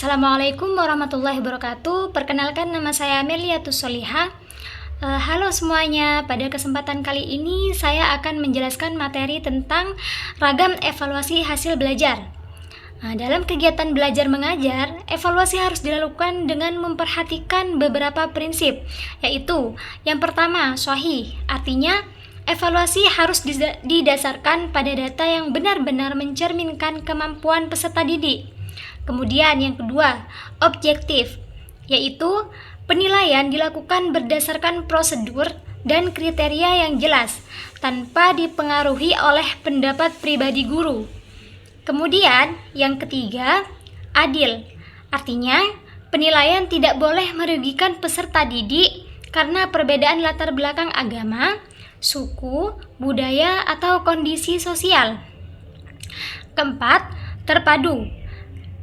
Assalamualaikum warahmatullahi wabarakatuh. Perkenalkan, nama saya Meliatus Solihah. Halo semuanya, pada kesempatan kali ini saya akan menjelaskan materi tentang ragam evaluasi hasil belajar. Dalam kegiatan belajar mengajar, evaluasi harus dilakukan dengan memperhatikan beberapa prinsip, yaitu yang pertama, shahih, artinya evaluasi harus didasarkan pada data yang benar-benar mencerminkan kemampuan peserta didik. Kemudian yang kedua, objektif, yaitu penilaian dilakukan berdasarkan prosedur dan kriteria yang jelas tanpa dipengaruhi oleh pendapat pribadi guru. Kemudian yang ketiga, adil, artinya penilaian tidak boleh merugikan peserta didik karena perbedaan latar belakang agama, suku, budaya, atau kondisi sosial. Keempat, terpadu,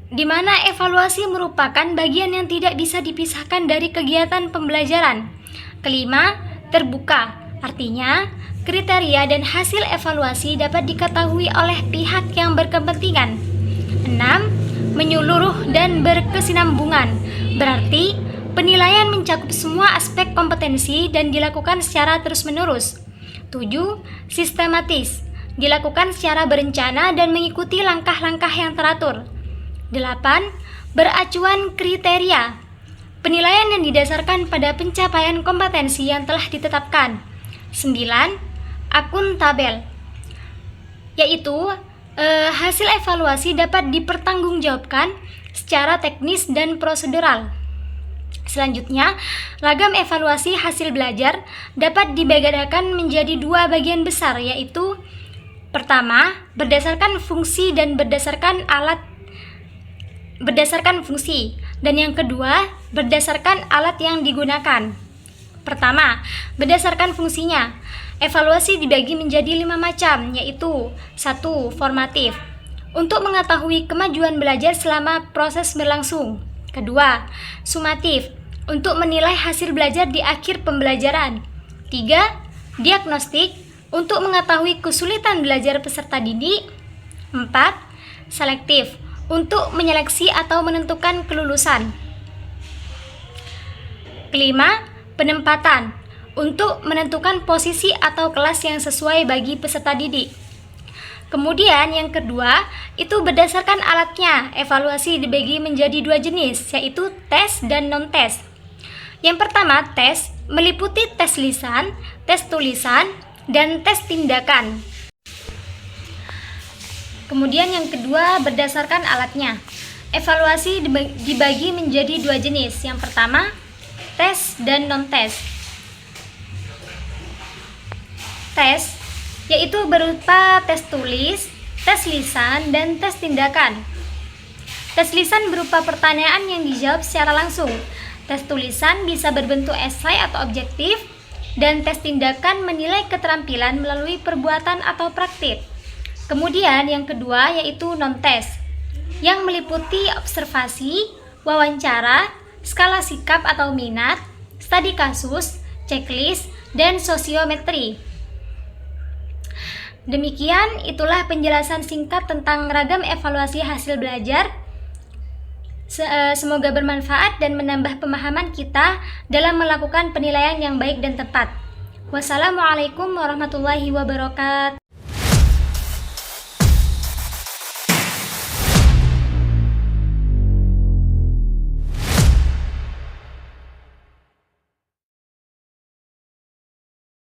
di mana evaluasi merupakan bagian yang tidak bisa dipisahkan dari kegiatan pembelajaran. Kelima, terbuka, artinya kriteria dan hasil evaluasi dapat diketahui oleh pihak yang berkepentingan. 6. Menyeluruh dan berkesinambungan, berarti penilaian mencakup semua aspek kompetensi dan dilakukan secara terus-menerus. 7. Sistematis, dilakukan secara berencana dan mengikuti langkah-langkah yang teratur. 8. Beracuan kriteria, penilaian yang didasarkan pada pencapaian kompetensi yang telah ditetapkan. 9. Akuntabel, yaitu hasil evaluasi dapat dipertanggungjawabkan secara teknis dan prosedural. Selanjutnya, ragam evaluasi hasil belajar dapat dibedakan menjadi dua bagian besar, yaitu pertama, berdasarkan fungsi dan berdasarkan fungsi, dan yang kedua berdasarkan alat yang digunakan. Pertama, berdasarkan fungsinya, evaluasi dibagi menjadi 5 macam, yaitu 1. Formatif, untuk mengetahui kemajuan belajar selama proses berlangsung. Kedua, sumatif, untuk menilai hasil belajar di akhir pembelajaran. 3. Diagnostik, untuk mengetahui kesulitan belajar peserta didik. 4. Selektif, untuk menyeleksi atau menentukan kelulusan. Kelima, penempatan, untuk menentukan posisi atau kelas yang sesuai bagi peserta didik. Kemudian yang kedua, itu berdasarkan alatnya. Evaluasi dibagi menjadi dua jenis, yaitu tes dan non-tes. Yang pertama, tes, meliputi tes lisan, tes tulisan, dan tes tindakan. Kemudian yang kedua, berdasarkan alatnya. Evaluasi dibagi menjadi dua jenis. Yang pertama, tes dan non-tes. Tes, yaitu berupa tes tulis, tes lisan, dan tes tindakan. Tes lisan berupa pertanyaan yang dijawab secara langsung. Tes tulisan bisa berbentuk esai atau objektif, dan tes tindakan menilai keterampilan melalui perbuatan atau praktik. Kemudian yang kedua yaitu non-tes, yang meliputi observasi, wawancara, skala sikap atau minat, studi kasus, checklist, dan sosiometri. Demikian, itulah penjelasan singkat tentang ragam evaluasi hasil belajar. Semoga bermanfaat dan menambah pemahaman kita dalam melakukan penilaian yang baik dan tepat. Wassalamualaikum warahmatullahi wabarakatuh.